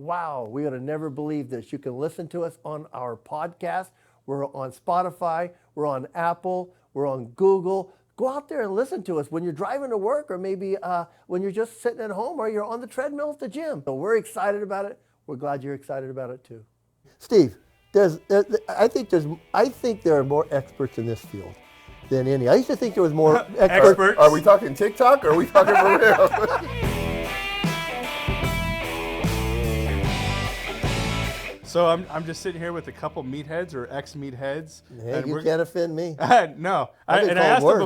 wow, we would have never believed this. You can listen to us on our podcast. We're on Spotify. We're on Apple. We're on Google. Go out there and listen to us when you're driving to work, or maybe when you're just sitting at home, or you're on the treadmill at the gym. So we're excited about it. We're glad you're excited about it too. Steve, I think there are more experts in this field than any. I used to think there was more experts. Are we talking TikTok or are we talking for real? So I'm just sitting here with a couple meatheads or ex-meatheads. Hey, you can't offend me. No. And I asked them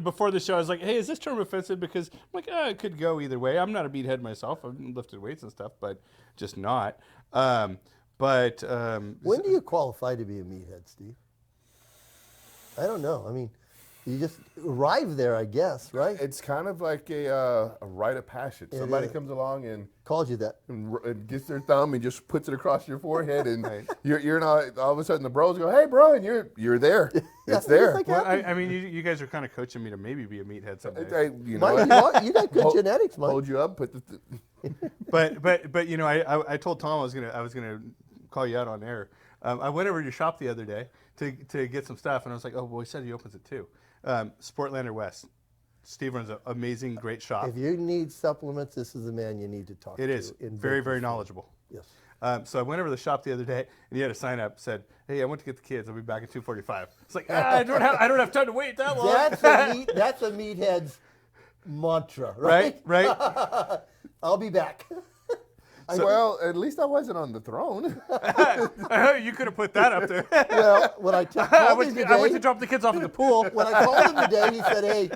before the show, I was like, hey, is this term offensive? Because I'm like, it could go either way. I'm not a meathead myself. I've lifted weights and stuff, but just not. When do you qualify to be a meathead, Steve? I don't know. I mean, you just arrive there, I guess, right? It's kind of like a rite of passage. Somebody comes along and calls you that, and gets their thumb and just puts it across your forehead, and you're not. All of a sudden, the bros go, "Hey, bro," and you're there. It's there. Well, I mean, you guys are kind of coaching me to maybe be a meathead someday. You got good genetics, Mike. Hold you up, put the. But you know, I told Tom I was gonna call you out on air. I went over to your shop the other day to get some stuff, and I was like, oh, well, he said he opens it too. Sportlander West. Steve runs an amazing, great shop. If you need supplements, this is the man you need to talk to. It is very, very knowledgeable. Yes. So I went over to the shop the other day, and he had a sign up said, "Hey, I went to get the kids. I'll be back at 2:45." It's like I don't have time to wait that long. That's a meathead's mantra, right? Right. I'll be back. Well, at least I wasn't on the throne. You could have put that up there. Well, when I went to drop the kids off at the pool. When I called him today, he said, "Hey,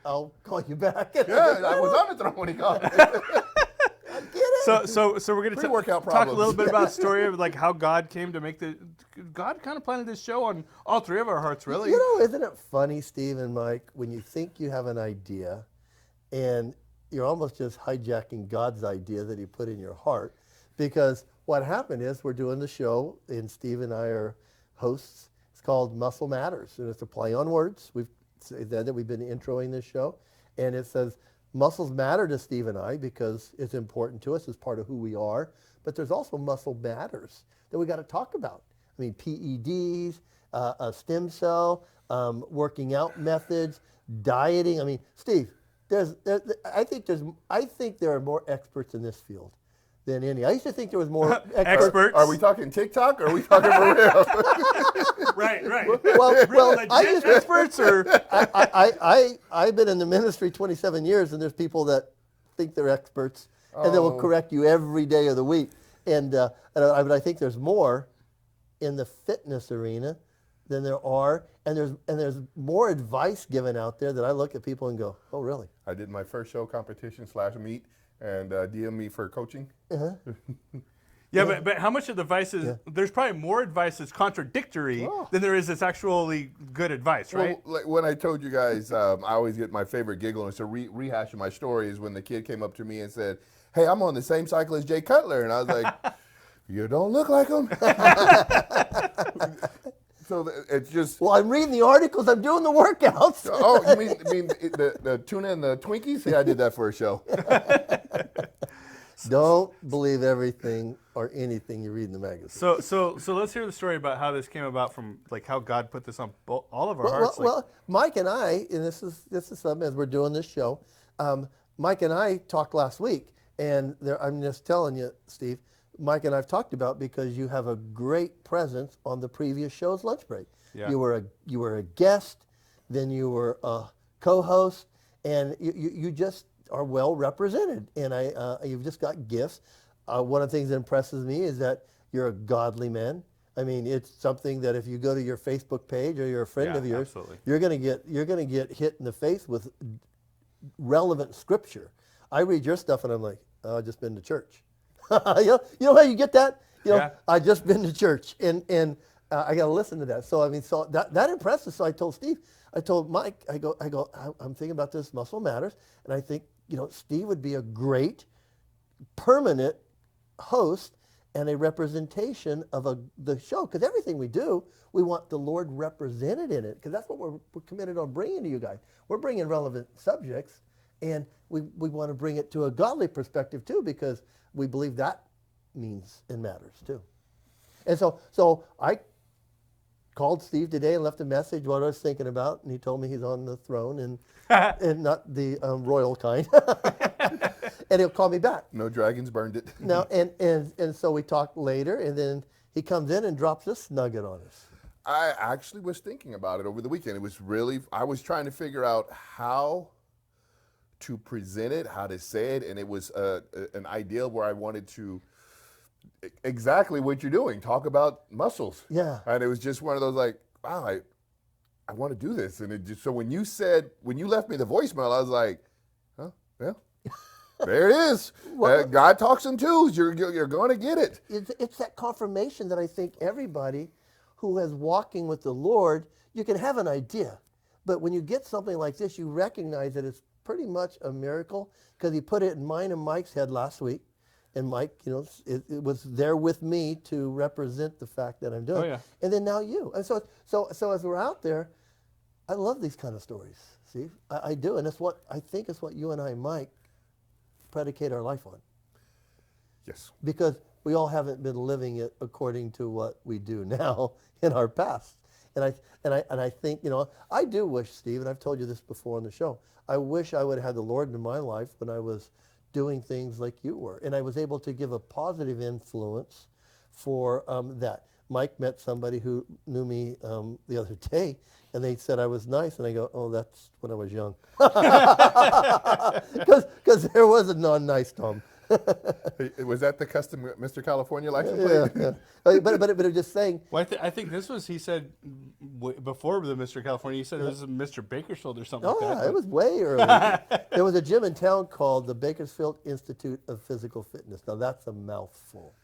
I'll call you back." Yeah, I was on the throne when he called. I get it. So we're going to talk a little bit about the story of like how God came to make God kind of planted this show on all three of our hearts, really. You know, isn't it funny, Steve and Mike, when you think you have an idea and you're almost just hijacking God's idea that he put in your heart, because what happened is we're doing the show, and Steve and I are hosts. It's called Muscle Matters, and it's a play on words. We've said that we've been introing this show, and it says muscles matter to Steve and I because it's important to us as part of who we are, but there's also muscle matters that we got to talk about. I mean, PEDs, a stem cell, working out methods, dieting. I mean, Steve, I think there are more experts in this field than any. I used to think there was more experts. Are we talking TikTok or are we talking for real? Right. Well, experts or I've been in the ministry 27 years, and there's people that think they're experts, and they will correct you every day of the week. But I think there's more in the fitness arena than there are, and there's more advice given out there that I look at people and go, oh, really? I did my first show competition /meet, and DM me for coaching. Uh-huh. Yeah, but how much of the advice is, there's probably more advice that's contradictory than there is that's actually good advice, right? Well, like when I told you guys, I always get my favorite giggle, and so rehashing my story is when the kid came up to me and said, hey, I'm on the same cycle as Jay Cutler. And I was like, you don't look like him. So it's just. Well, I'm reading the articles. I'm doing the workouts. Oh, you mean the tuna and the Twinkies? Yeah, I did that for a show. Don't believe everything or anything you read in the magazine. So let's hear the story about how this came about, from like how God put this on all of our hearts. Well, Mike and I, and this is something as we're doing this show. Mike and I talked last week, and I'm just telling you, Steve. Mike and I've talked about, because you have a great presence on the previous show's lunch break. Yeah. You were a guest, then you were a co-host, and you just are well represented. And you've just got gifts. One of the things that impresses me is that you're a godly man. I mean, it's something that if you go to your Facebook page or you're a friend of yours, absolutely. you're gonna get hit in the face with relevant scripture. I read your stuff and I'm like, oh, I've just been to church. You know how you get that? I just been to church, and I got to listen to that. So I mean, so that impresses. So I told Steve, I told Mike, I'm thinking about this Muscle Matters, and I think Steve would be a great permanent host and a representation of the show, because everything we do, we want the Lord represented in it, because that's what we're committed on bringing to you guys. We're bringing relevant subjects, and we want to bring it to a godly perspective too, because we believe that means and matters too. And so I called Steve today and left a message what I was thinking about, and he told me he's on the throne and and not the royal kind. And he'll call me back. No dragons burned it. Now and so we talked later, and then he comes in and drops this nugget on us. I actually was thinking about it over the weekend. It was really, I was trying to figure out how to present it, how to say it, and it was an idea where I wanted to exactly what you're doing, talk about muscles. Yeah. And it was just one of those like, wow, I want to do this. And it just, so when you left me the voicemail, I was like, huh, yeah, there it is. Well, God talks in twos. You're going to get it. It's that confirmation that I think everybody who is walking with the Lord, you can have an idea, but when you get something like this, you recognize that it's pretty much a miracle, because he put it in mine and Mike's head last week, and Mike, it was there with me to represent the fact that I'm doing. Oh, yeah. And then now you. And so as we're out there, I love these kind of stories. See, I do, and it's what I think is what you and I, Mike, predicate our life on. Yes. Because we all haven't been living it according to what we do now in our past. And I think, I do wish, Steve, and I've told you this before on the show, I wish I would have had the Lord in my life when I was doing things like you were. And I was able to give a positive influence for that. Mike met somebody who knew me the other day, and they said I was nice, and I go, oh, that's when I was young. Because there was a non-nice Tom. Was that the custom Mr. California license plate? Yeah. But it was just saying. Well, I think this was, he said, before the Mr. California, he said it was Mr. Bakersfield or something Oh, like that. yeah, it was way early. There was a gym in town called the Bakersfield Institute of Physical Fitness. Now that's a mouthful.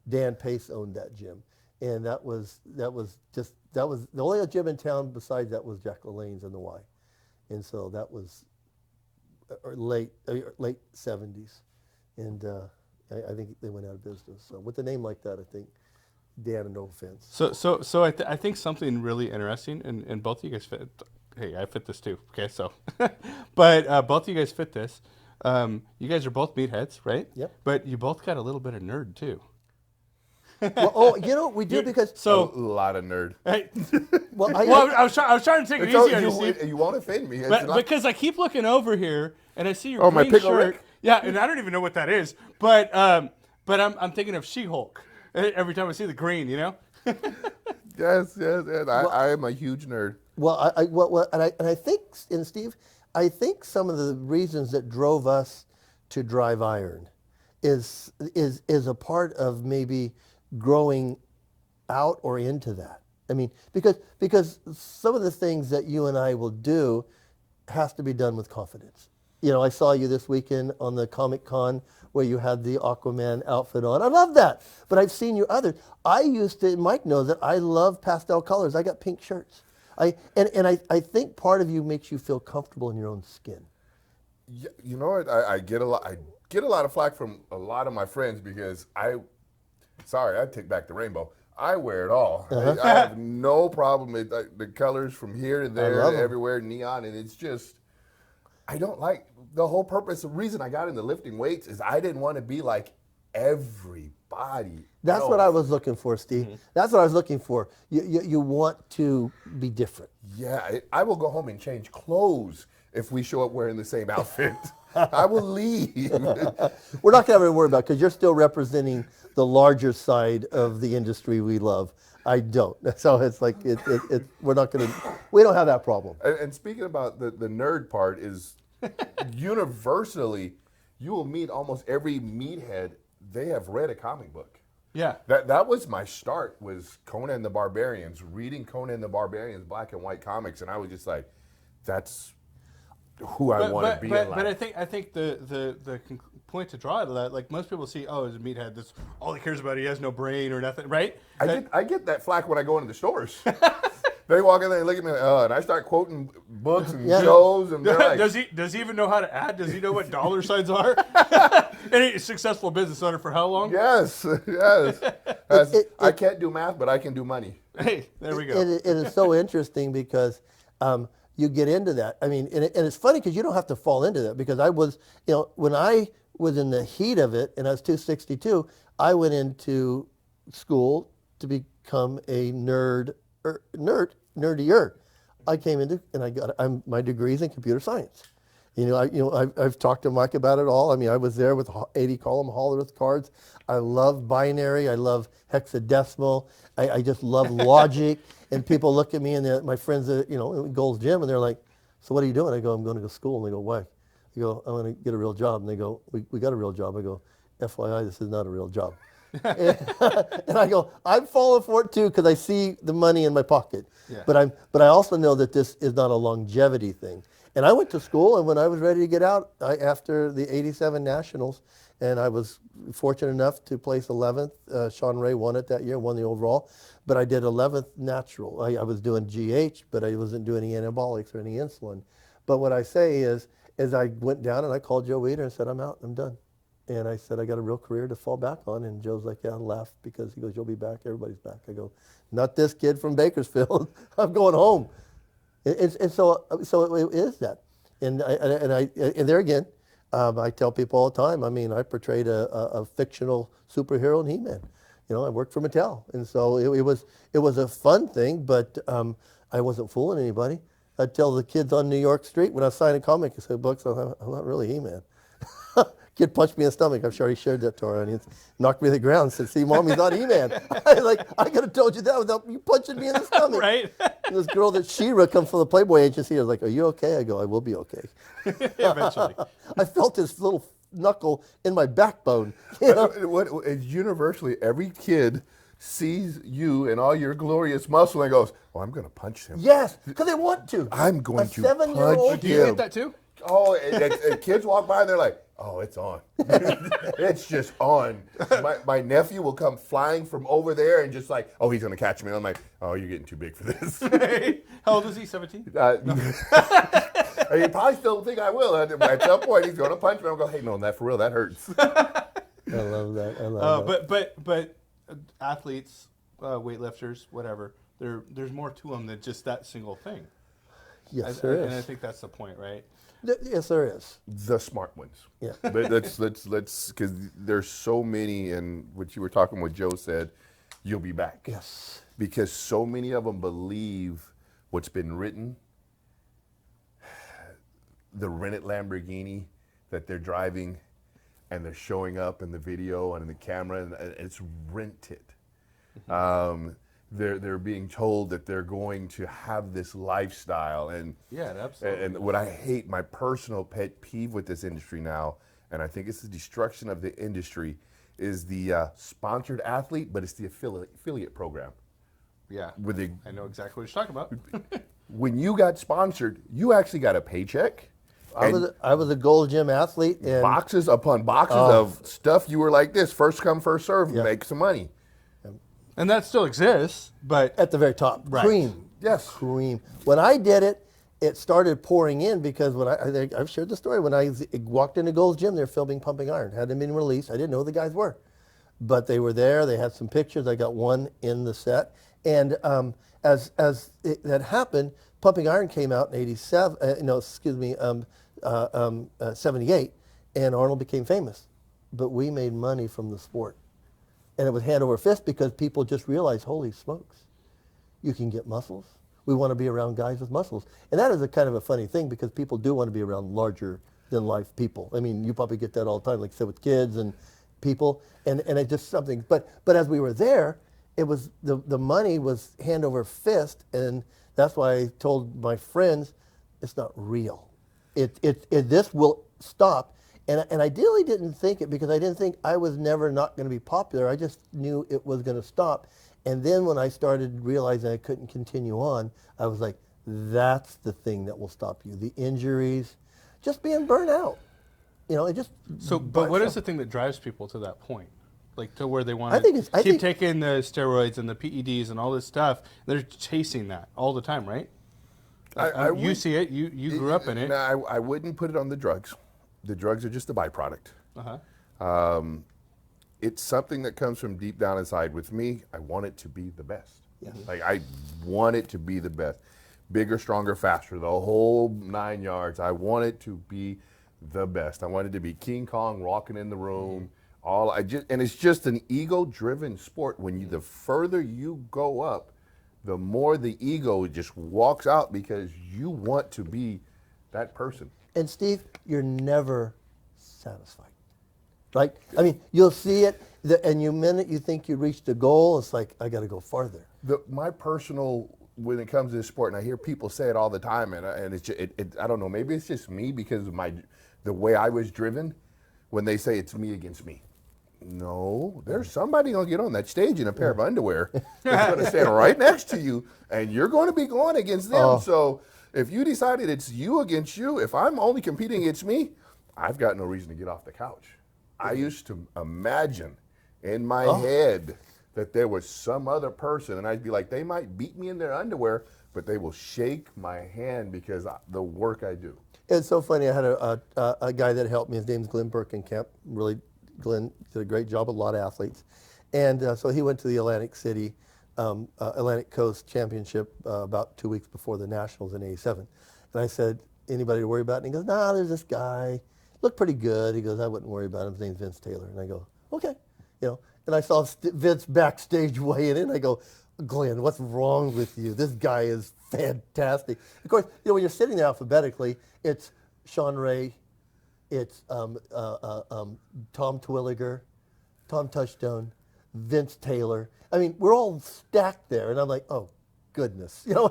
Dan Pace owned that gym, and that was the only gym in town besides that was Jack LaLanne's and the Y, and so that was late 70s. And I think they went out of business. So with a name like that, I think, Dan, no offense. So I think something really interesting, and both of you guys fit. Hey, I fit this too. Okay, so, but both of you guys fit this. You guys are both meatheads, right? Yep. But you both got a little bit of nerd too. Well, we do because A lot of nerd. Hey, well, I was trying to take it easy on you, Steve. You won't offend me. Because I keep looking over here and I see your Oh, my green pickle shirt. Rick? Yeah, and I don't even know what that is. But I'm thinking of She-Hulk every time I see the green. Yes. I am a huge nerd. Well, I think, and Steve, I think some of the reasons that drove us to Drive Iron is a part of maybe growing out or into that. I mean, because some of the things that you and I will do has to be done with confidence. I saw you this weekend on the Comic Con where you had the Aquaman outfit on. I love that. But I've seen you others. I used to, Mike knows that I love pastel colors. I got pink shirts. I think part of you makes you feel comfortable in your own skin. Yeah, you know what? I get a lot of flack from a lot of my friends because I take back the rainbow. I wear it all. I have no problem with the colors from here to there, everywhere, neon, and it's just, I don't like the whole purpose. The reason I got into lifting weights is I didn't want to be like everybody. That's what I was looking for, Steve. Mm-hmm. That's what I was looking for. You want to be different. Yeah, I will go home and change clothes if we show up wearing the same outfit. I will leave. We're not going to worry about it because you're still representing the larger side of the industry we love. I don't. So it's like we're not going to. We don't have that problem. And speaking about the nerd part is universally, you will meet almost every meathead. They have read a comic book. Yeah. That was my start, was Conan the Barbarians, reading Conan the Barbarians black and white comics, and I was just like, that's who I want to be in life. But I think the point to draw out of that, like most people see, oh, he's a meathead. That's all he cares about. He has no brain or nothing, right? I get that flack when I go into the stores. They walk in there and look at me, and I start quoting books and shows, and they're like, does he even know how to add? Does he know what dollar signs are? Any successful business owner for how long? Yes. I can't do math, but I can do money. Hey, there we go. It is so interesting because you get into that. I mean, and it's funny because you don't have to fall into that, because I was, when I within the heat of it, and I was 262, I went into school to become a nerdier. I came into, and my degree's in computer science. I've talked to Mike about it all. I mean, I was there with 80 column Hollerith cards. I love binary. I love hexadecimal. I just love logic. And people look at me, and my friends at, Gold's Gym, and they're like, "So what are you doing?" I go, "I'm going to go to school." And they go, "Why?" I go, "I'm going to get a real job." And they go, we got a real job. I go, "FYI, this is not a real job." and I go, "I'm falling for it too because I see the money in my pocket." Yeah. But I also know that this is not a longevity thing. And I went to school, and when I was ready to get out, after the '87 Nationals, and I was fortunate enough to place 11th. Sean Ray won it that year, won the overall, but I did 11th natural. I was doing GH, but I wasn't doing any anabolics or any insulin. But what I say is I went down and I called Joe Weider and said, "I'm out, I'm done." And I said, "I got a real career to fall back on." And Joe's like, "Yeah," laughed because he goes, "You'll be back, everybody's back." I go, "Not this kid from Bakersfield. I'm going home." And so it is that. And there again, I tell people all the time, I mean, I portrayed a fictional superhero in He-Man. I worked for Mattel. And so it was a fun thing, but I wasn't fooling anybody. I'd tell the kids on New York Street when I was signing a comic, I said, "Bucks, I'm not really He-Man." Kid punched me in the stomach. I'm sure he shared that to our audience. Knocked me to the ground and said, "See, Mommy's not He-Man." I could have told you that without you punching me in the stomach. Right. And this girl that She-Ra comes from the Playboy agency. I was like, "Are you okay?" I go, "I will be okay." Eventually. I felt his little knuckle in my backbone. What is universally, every kid sees you and all your glorious muscle and goes, "Oh, I'm going to punch him." Yes, because they want to. I'm going to 7-year-old punch Do you him. get that too? Oh, and kids walk by and they're like, "Oh, it's on." It's just on. My nephew will come flying from over there and just like, "Oh, he's going to catch me." I'm like, "Oh, you're getting too big for this." How old is he? 17? He probably still think I will. At some point, he's going to punch me. I'm going, "Hey, no, that for real, that hurts." I love that. I love that. But athletes, weightlifters, whatever, there's more to them than just that single thing. Yes, there is. And I think that's the point, right? Yes, there is. The smart ones. Yeah. But let's because there's so many, and what you were talking, what Joe said, you'll be back. Yes. Because so many of them believe what's been written, the rented Lamborghini that they're driving, and they're showing up in the video and in the camera, and it's rented. Mm-hmm. They're being told that they're going to have this lifestyle, and Yeah, absolutely. and what I hate, my personal pet peeve with this industry now, and I think it's the destruction of the industry, is the sponsored athlete, but it's the affiliate program. Yeah. With the, I know exactly what you're talking about. when you got sponsored, you actually got a paycheck. I was a Gold Gym athlete, and Boxes upon boxes of stuff. You were like this, first come, first serve, Yeah. make some money. And that still exists, but at the very top, Right. cream. Yes. Cream. When I did it, it started pouring in because when I've shared the story. When I walked into Gold's Gym, they were filming Pumping Iron. Hadn't been released. I didn't know who the guys were, but they were there. They had some pictures. I got one in the set. And as that happened, Pumping Iron came out in '87. 78, and Arnold became famous. But we made money from the sport. And it was hand over fist because people just realized, holy smokes, you can get muscles. We want to be around guys with muscles. And that is a kind of a funny thing because people do want to be around larger than life people. I mean, you probably get that all the time, like I said, with kids and people. And it just something. But as we were there, it was the money was hand over fist. And that's why I told my friends, it's not real. This will stop. And I really didn't think it because I didn't think I was never not going to be popular. I just knew it was going to stop. And then when I started realizing I couldn't continue on, I was like, that's the thing that will stop you. The injuries, just being burnt out. It just... So, but what is the thing that drives people to that point? Like to where they want I think to keep taking the steroids and the PEDs and all this stuff. They're chasing that all the time, right? You see it. You grew up in it. No, I wouldn't put it on the drugs. The drugs are just a byproduct. Uh-huh. It's something that comes from deep down inside. With me, I want it to be the best. Yes. Like I want it to be the best. Bigger, stronger, faster, the whole 9 yards. I want it to be the best. I wanted to be King Kong walking in the room. And it's just an ego-driven sport. The further you go up, the more the ego just walks out because you want to be that person. And Steve, you're never satisfied, right? I mean, you'll see it, and the minute you think you reached a goal, it's like, I got to go farther. My personal, when it comes to this sport, and I hear people say it all the time, and it's just, I don't know, maybe it's just me because of the way I was driven. When they say it's me against me, no, there's somebody gonna get on that stage in a pair of underwear that's gonna stand right next to you, and you're going to be going against them. So if you decided it's you against you, if I'm only competing against me, I've got no reason to get off the couch. I used to imagine in my head that there was some other person, and I'd be like, they might beat me in their underwear, but they will shake my hand because the work I do. It's so funny. I had a guy that helped me. His name's Glenn Birkenkamp. Really, Glenn did a great job with a lot of athletes. And so he went to the Atlantic City, Atlantic Coast Championship about 2 weeks before the Nationals in '87. And I said, anybody to worry about? And he goes, nah, there's this guy. Looked pretty good. He goes, I wouldn't worry about him. His name's Vince Taylor. And I go, okay. And I saw Vince backstage weighing in. I go, Glenn, what's wrong with you? This guy is fantastic. Of course, when you're sitting there alphabetically, it's Sean Ray, it's Tom Twilliger, Tom Touchstone, Vince Taylor. I mean, we're all stacked there, and I'm like, oh, goodness. That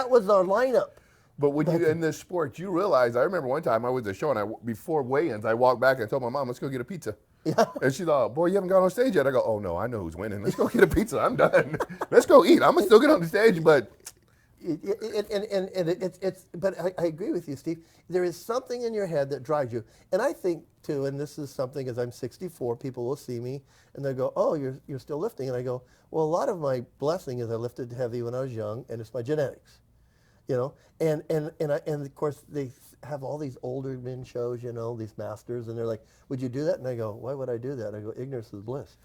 was our lineup. But when you're in this sport, you realize, I remember one time I was at a show, and before weigh-ins, I walked back and I told my mom, let's go get a pizza. Yeah. And she's like, boy, you haven't gone on stage yet. I go, oh, no, I know who's winning. Let's go get a pizza. I'm done. Let's go eat. I'm going to still get on the stage, but... But I agree with you, Steve. There is something in your head that drives you. And I think, too, and this is something, as I'm 64, people will see me, and they'll go, oh, you're still lifting. And I go, well, a lot of my blessing is I lifted heavy when I was young, and it's my genetics. And of course they have all these older men shows, these masters, and they're like, would you do that? And I go, why would I do that? I go, ignorance is bliss.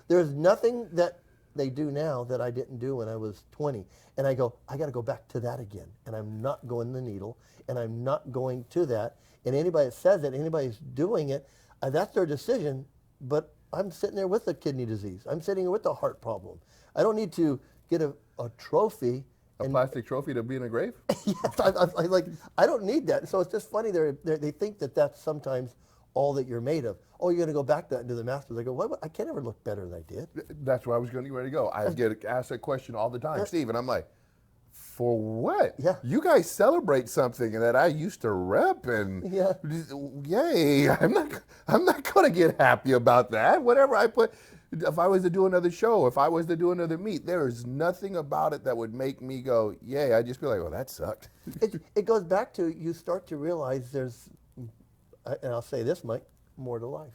There's nothing that they do now that I didn't do when I was 20. And I go, I got to go back to that again. And I'm not going the needle, and I'm not going to that. And anybody that says it, anybody's doing it, that's their decision. But I'm sitting there with a kidney disease. I'm sitting here with a heart problem. I don't need to get a trophy. A plastic trophy to be in a grave? Yes, I don't need that. So it's just funny. They think that that's sometimes all that you're made of. Oh, you're going to go back to that and do the Masters. I go, what? I can't ever look better than I did. That's where I was going to get ready to go. I get asked that question all the time, Steve, and I'm like, for what? Yeah. You guys celebrate something that I used to rep, and yay! I'm not going to get happy about that. Whatever I put. If I was to do another show, if I was to do another meet, there is nothing about it that would make me go, yay. I'd just be like, oh, that sucked. It goes back to, you start to realize there's, and I'll say this, Mike, more to life.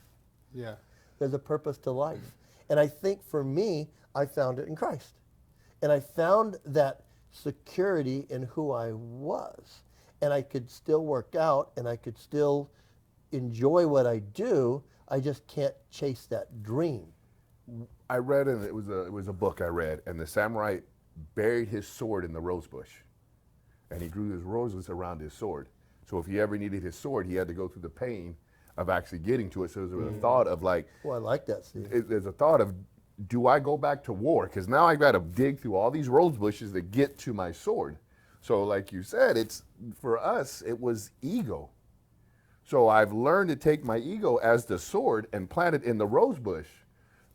Yeah. There's a purpose to life. And I think for me, I found it in Christ. And I found that security in who I was. And I could still work out, and I could still enjoy what I do. I just can't chase that dream. I read, and it was a book I read, and the samurai buried his sword in the rose bush, and he grew his roses around his sword. So if he ever needed his sword, he had to go through the pain of actually getting to it. So there was a thought of like, well, I like that, Steve. There's a thought of, do I go back to war? Because now I've got to dig through all these rose bushes to get to my sword. So like you said, for us, it was ego. So I've learned to take my ego as the sword and plant it in the rose bush.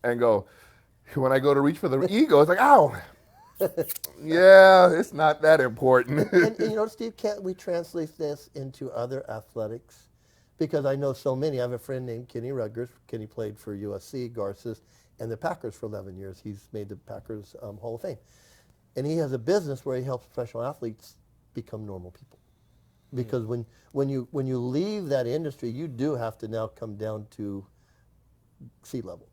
And go, when I go to reach for the ego, it's like, ow. Yeah, it's not that important. and Steve, can't we translate this into other athletics? Because I know so many. I have a friend named Kenny Rutgers. Kenny played for USC, Garces, and the Packers for 11 years. He's made the Packers Hall of Fame. And he has a business where he helps professional athletes become normal people. Because when you leave that industry, you do have to now come down to sea level.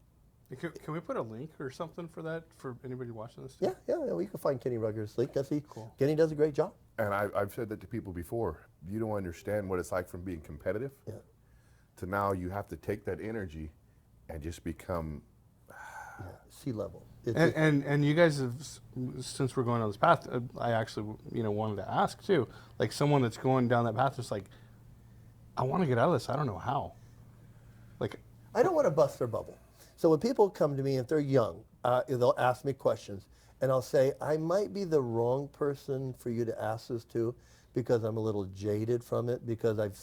Can we put a link or something for that for anybody watching this? Yeah, we can find Kenny Rutgers' link. Cool. Kenny does a great job. And I've said that to people before. You don't understand what it's like from being competitive to now you have to take that energy and just become sea level. And you guys have, since we're going on this path, I actually wanted to ask too, like someone that's going down that path, just like, I want to get out of this. I don't know how. Like, I don't want to bust their bubble. So when people come to me, if they're young, they'll ask me questions, and I'll say, I might be the wrong person for you to ask this to because I'm a little jaded from it, because I've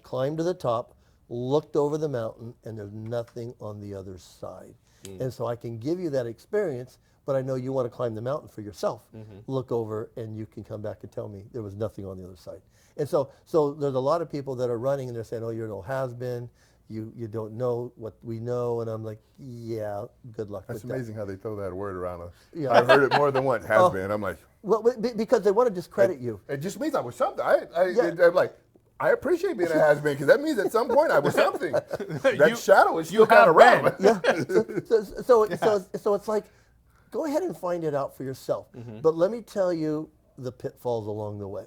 climbed to the top, looked over the mountain, and there's nothing on the other side. And so I can give you that experience, but I know you want to climb the mountain for yourself. Look over, and you can come back and tell me there was nothing on the other side. And so there's a lot of people that are running, and they're saying, oh, you're no has-been. You don't know what we know. And I'm like, yeah, good luck That's with that. amazing how they throw that word around us. Yeah. I've heard it more than once, has been. I'm like, Well, because they want to discredit you. it just means I was something. Yeah. I'm like, I appreciate being a has-been because that means at some point I was something. That shadow is still kind of around. Yeah. So it's like, go ahead and find it out for yourself. But let me tell you the pitfalls along the way,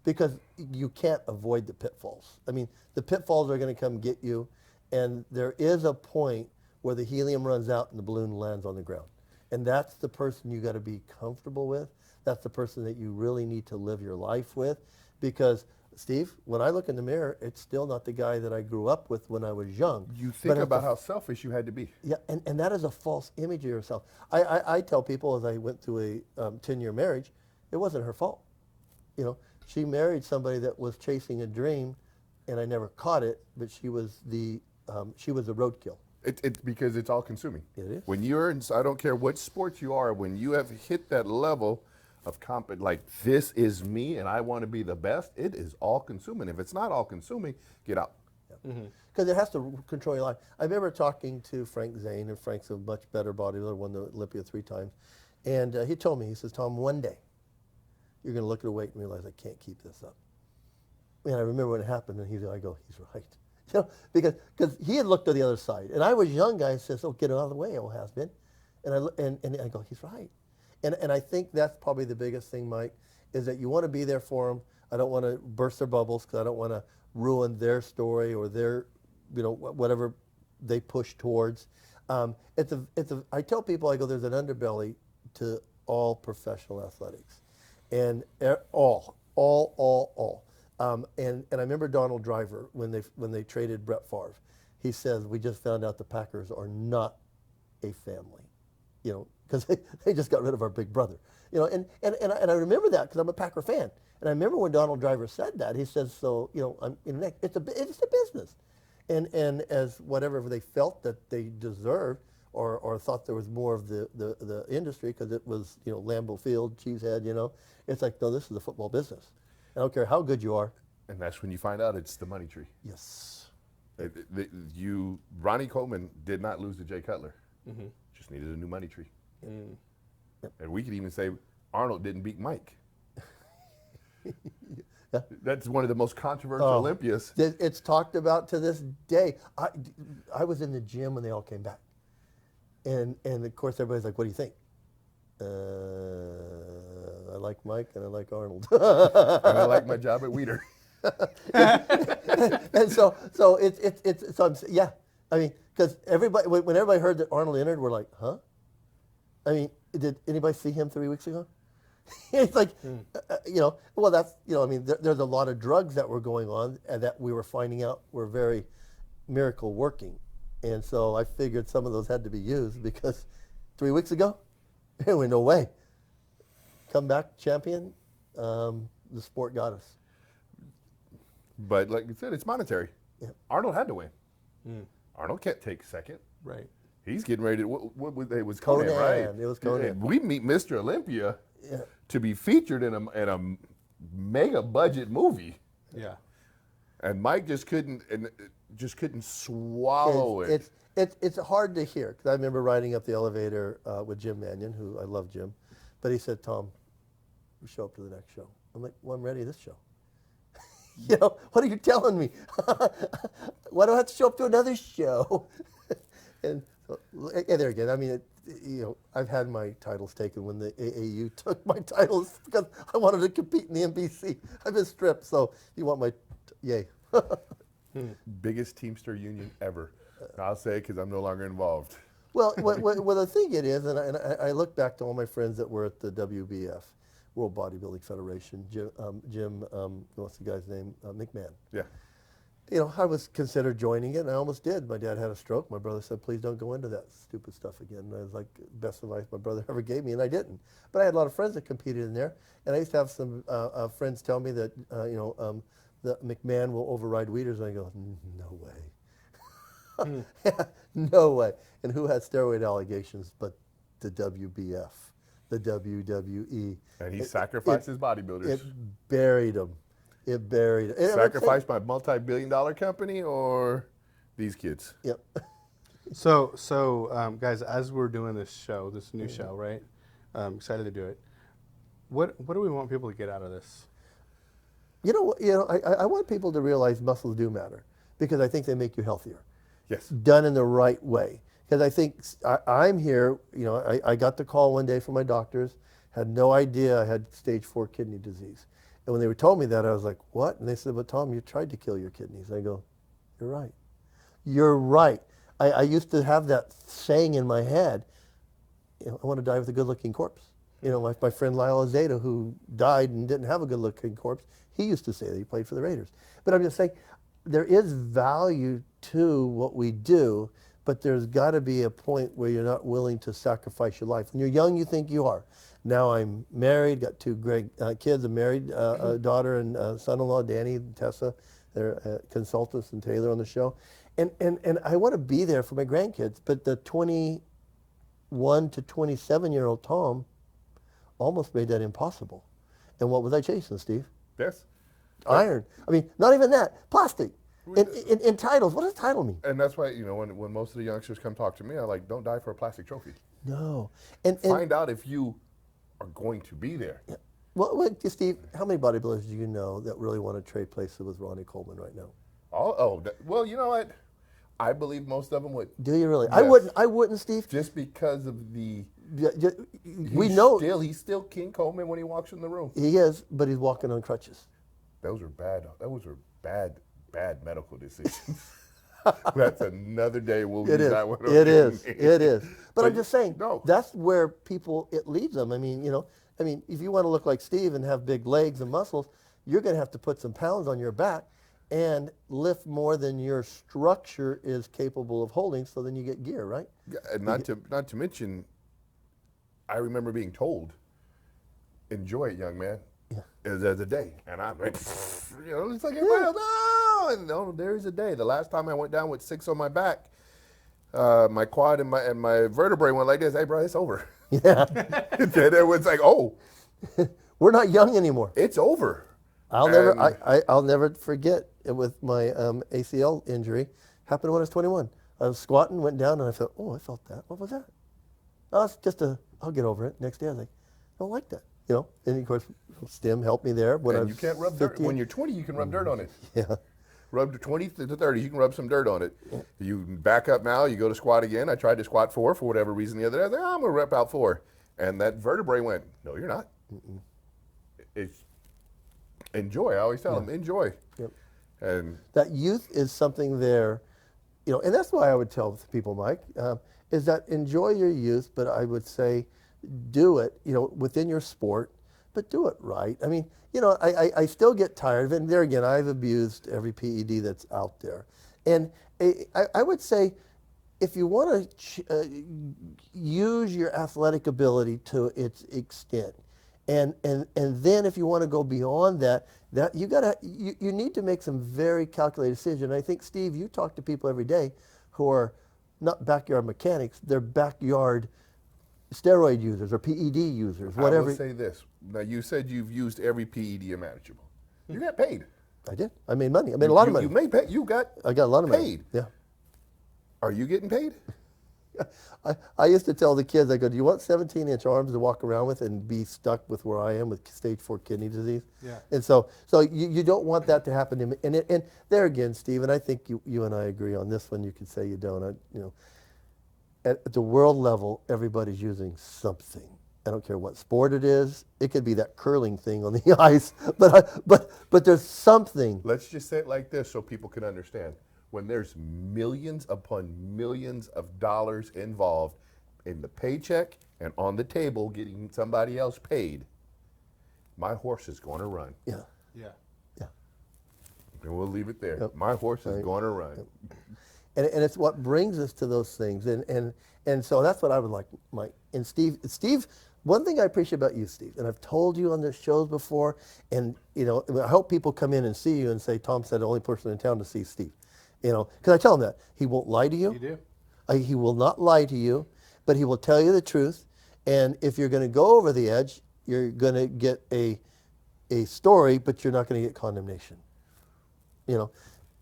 because you can't avoid the pitfalls. I mean, the pitfalls are going to come get you, and there is a point where the helium runs out and the balloon lands on the ground. And that's the person you got to be comfortable with. That's the person that you really need to live your life with, because Steve, when I look in the mirror, it's still not the guy that I grew up with when I was young. You think about how selfish you had to be. Yeah, and that is a false image of yourself. I tell people, as I went through a 10-year marriage, it wasn't her fault. She married somebody that was chasing a dream, and I never caught it, but she was the roadkill. It's because it's all consuming. It is. When you're in, I don't care what sport you are, when you have hit that level of like this is me and I want to be the best, it is all consuming. If it's not all consuming, get out. Because it has to control your life. I remember talking to Frank Zane, and Frank's a much better bodybuilder, won the Olympia 3 times. And he told me, he says, Tom, one day you're going to look at a weight and realize I can't keep this up. And I remember when it happened, and I go, he's right. Because he had looked to the other side. And I was a young guy and says, oh, get out of the way, old has-been. And I go, he's right. And I think that's probably the biggest thing, Mike, is that you want to be there for them. I don't want to burst their bubbles because I don't want to ruin their story or their, whatever they push towards. I tell people, I go, there's an underbelly to all professional athletics, and all. And I remember Donald Driver when they traded Brett Favre. He says, we just found out the Packers are not a family, because they just got rid of our big brother, and I remember that because I'm a Packer fan, and I remember when Donald Driver said that, he says, so I'm it's a business, and as whatever they felt that they deserved or thought there was more of the industry because it was Lambeau Field, Cheesehead, it's like, no, this is the football business. I don't care how good you are. And that's when you find out it's the money tree. Yes. Ronnie Coleman did not lose to Jay Cutler. Just needed a new money tree. Yep. And we could even say Arnold didn't beat Mike. Yeah. That's one of the most controversial Olympias. It's talked about to this day. I was in the gym when they all came back. And of course everybody's like, what do you think? I like Mike and I like Arnold. And I like my job at Weider. And so yeah. I mean, because when everybody heard that Arnold entered, we're like, huh? I mean, did anybody see him 3 weeks ago? It's like, well, that's, I mean, there's a lot of drugs that were going on and that we were finding out were very miracle working. And so I figured some of those had to be used because 3 weeks ago, there was no way. Come back champion, the sport got us. But like you said, it's monetary. Yeah. Arnold had to win. Arnold can't take second. Right. He's getting ready to, it was Conan, right? It was Conan. We meet Mr. Olympia to be featured in a mega budget movie. Yeah. And Mike just couldn't swallow it. It's hard to hear because I remember riding up the elevator with Jim Mannion, who I love Jim, but he said, "Tom, you show up to the next show." I'm like, "Well, I'm ready this show." What are you telling me? Why do I have to show up to another show? And there again, I mean, I've had my titles taken when the AAU took my titles because I wanted to compete in the NBC. I've been stripped, so you want my yay. Biggest Teamster union ever. I'll say it because I'm no longer involved. Well, the thing it is, and I look back to all my friends that were at the WBF, World Bodybuilding Federation, Jim what's the guy's name? McMahon. Yeah. You know, I was considered joining it, and I almost did. My dad had a stroke. My brother said, please don't go into that stupid stuff again. And I was like, best advice my brother ever gave me, and I didn't. But I had a lot of friends that competed in there, and I used to have some friends tell me that, that McMahon will override Weeders, and I go, no way. No way. And who had steroid allegations but the WBF, the WWE? And he sacrificed his bodybuilders. It buried them. It buried it. Sacrificed my multi-billion-dollar company or these kids? Yep. So guys, as we're doing this show, this new show, right? Excited to do it. What do we want people to get out of this? I want people to realize muscles do matter because I think they make you healthier. Yes. Done in the right way. Because I think I'm here, I got the call one day from my doctors, had no idea I had stage 4 kidney disease. And when they told me that, I was like, what? And they said, but Tom, you tried to kill your kidneys. I go, you're right. You're right. I used to have that saying in my head, I want to die with a good-looking corpse. My friend Lyle Zeta, who died and didn't have a good-looking corpse, he used to say that he played for the Raiders. But I'm just saying, there is value to what we do, but there's got to be a point where you're not willing to sacrifice your life. When you're young, you think you are. Now I'm married, got 2 great kids, a married daughter and son-in-law, Danny and Tessa. They're consultants and Taylor on the show. And I want to be there for my grandkids, but the 21 to 27-year-old Tom almost made that impossible. And what was I chasing, Steve? Yes. Iron. I mean, not even that. Plastic. In titles. What does title mean? And that's why, when most of the youngsters come talk to me, I'm like, don't die for a plastic trophy. No. And find out if you are going to be there. Yeah. Well, Steve, how many bodybuilders do you know that really want to trade places with Ronnie Coleman right now? Well, you know what? I believe most of them would. Do you really? Yes. I wouldn't, Steve. Just because of the... We know... He's still King Coleman when he walks in the room. He is, but he's walking on crutches. Those are bad medical decisions. That's another day we'll use that one. It is. But I'm just saying, no. That's where it leads them. I mean, if you want to look like Steve and have big legs and muscles, you're going to have to put some pounds on your back and lift more than your structure is capable of holding, so then you get gear, right? Yeah, and not to mention, I remember being told, enjoy it, young man. Yeah. There's a day. And I'm like, it's like, no, there's a day. The last time I went down with 6 on my back, my quad and my vertebrae went like this. Hey, bro, it's over. Yeah. And it was like, oh. We're not young anymore. It's over. I'll never forget it with my ACL injury. Happened when I was 21. I was squatting, went down, and I felt, I felt that. What was that? Oh, it's just I'll get over it. Next day, I was like, I don't like that. And of course, Stim helped me there. And you can't rub dirt. When you're 20, you can rub dirt on it. Yeah. Rub to 20 to 30, you can rub some dirt on it. Yeah. You back up now, you go to squat again. I tried to squat 4 for whatever reason the other day. I was like, I'm going to rep out 4. And that vertebrae went, no, you're not. It's enjoy. I always tell them, enjoy. Yep. And that youth is something there, and that's why I would tell people, Mike, is that enjoy your youth, but I would say do it, within your sport, but do it right. I mean, I still get tired of it. And there again, I've abused every PED that's out there. And I would say, if you want to use your athletic ability to its extent, and then if you want to go beyond that you need to make some very calculated decisions. And I think, Steve, you talk to people every day who are not backyard mechanics, they're backyard steroid users or PED users, whatever. I will say this. Now, you said you've used every PED imaginable. You got paid. I did. I made money. I made a lot of money. I got a lot of money. Paid. Yeah. Are you getting paid? I used to tell the kids, I go, do you want 17-inch arms to walk around with and be stuck with where I am with stage 4 kidney disease? Yeah. And so you don't want that to happen to me. And there again, Steve, and I think you and I agree on this one. You could say you don't. At the world level, everybody's using something. I don't care what sport it is. It could be that curling thing on the ice, but there's something. Let's just say it like this so people can understand. When there's millions upon millions of dollars involved in the paycheck and on the table getting somebody else paid, my horse is going to run. Yeah. Yeah. Yeah. And we'll leave it there. Yep. My horse is Right. going to run. And it's what brings us to those things. And so that's what I would like, Mike. And Steve, one thing I appreciate about you, Steve, and I've told you on the shows before, and you know, I hope people come in and see you and say, Tom said the only person in town to see Steve. You know, because I tell him that. He won't lie to you. You do. He will not lie to you, but he will tell you the truth. And if you're going to go over the edge, you're going to get a story, but you're not going to get condemnation. You know,